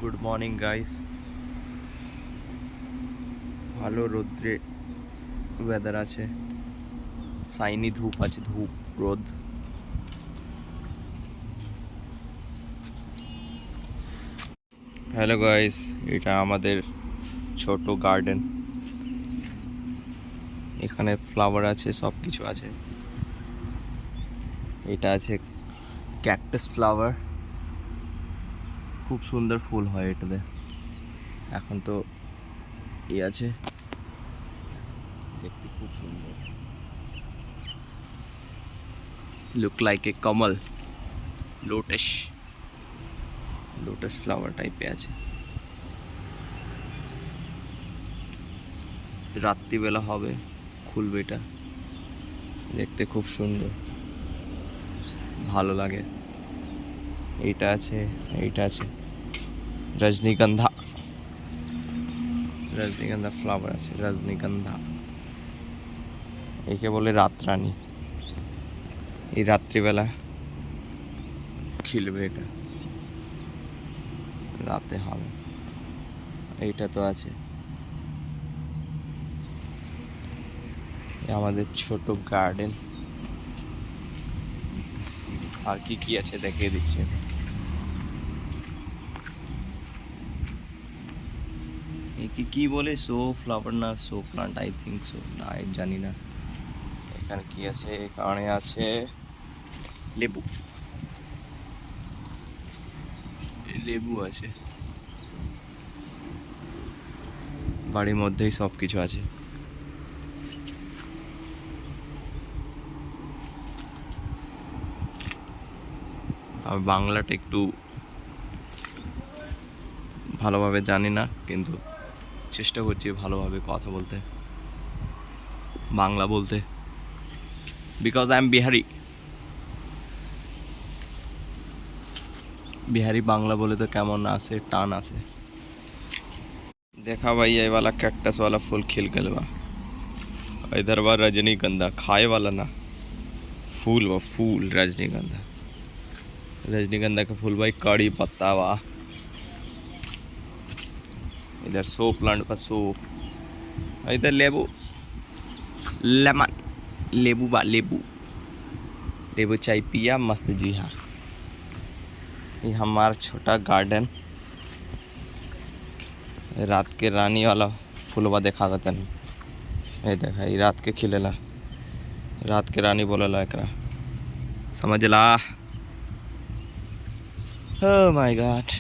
Good morning guys. ভালো রোদ্রে weather আছে, সাইনি ধূপ আছে, ধূপ রোদ। হ্যালো গাইস, এটা আমাদের ছোট গার্ডেন। এখানে ফ্লাওয়ার আছে, সব কিছু আছে। এটা আছে ক্যাকটাস ফ্লাওয়ার, খুব সুন্দর ফুল হয় এটাতে। এখন তো আছে, দেখতে খুব সুন্দর, look like a Kamal, lotus lotus flower টাইপে আছে। রাত্রিবেলা হবে, খুলবে, এটা দেখতে খুব সুন্দর, ভালো লাগে। এইটা আছে, এইটা আছে রজনীগন্ধা, রজনীগন্ধা ফ্লাওয়ার আছে, রজনীগন্ধা। একে বলে রাতরানী। এই রাত্রিবেলা খিলবে, এটা রাতে হবে। এইটা তো আছে। আমাদের ছোট গার্ডেন। আর কি কি আছে দেখিয়ে দিচ্ছে। কি বলে, শো ফ্লাওয়ার না show plant, I think so, না জানি না। এখানে কি আছে? এখানে আছে লেবু, লেবু আছে। বাড়ির মধ্যেই সব কিছু আছে। আমি বাংলাটা একটু ভালোভাবে জানি না, কিন্তু চেষ্টা করছি ভালোভাবে কথা বলতে, বাংলা বলতে, because I am Bihari. Bihari Bangla बोले तो केमन आसे, टान आसे। देखा भाई, ये वाला कैक्टस वाला फूल खिल गल बा। इधर बा रजनीगंधा, खाए वाला ना, फूल बा, फूल रजनीगंधा। रजनीगंधा का फूल भाई, कड़ी पत्ता बा। इधर सो प्लांट का सो। इधर लेबू, लेमन, लेबू बा, लेबू, लेबू चाय पिया मस्त जी। हाँ, ये हमारा छोटा गार्डन। रात के रानी वाला फूलवा देखा तन, ये देखा, ये रात के खिलेला, रात के रानी बोलेला एकरा, समझला? Oh my God.